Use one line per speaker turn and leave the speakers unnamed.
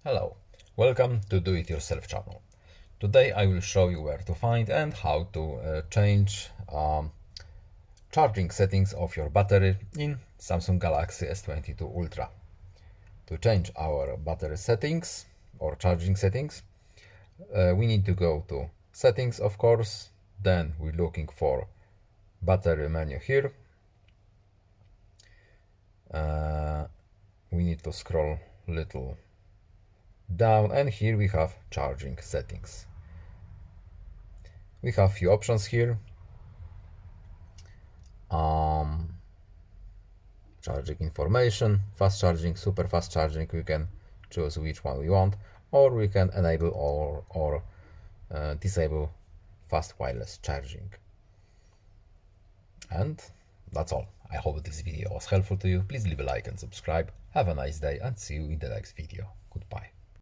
Hello, welcome to Do It Yourself channel. Today I will show you where to find and how to change charging settings of your battery in Samsung Galaxy S22 Ultra. To change our battery settings or charging settings, we need to go to settings, of course, then we're looking for battery menu here. We need to scroll little down, and here we have charging settings. We have few options here. Charging information, fast charging, super fast charging. We can choose which one we want, or we can enable or disable fast wireless charging. And that's all. I hope this video was helpful to you. Please leave a like and subscribe. Have a nice day and see you in the next video. Goodbye.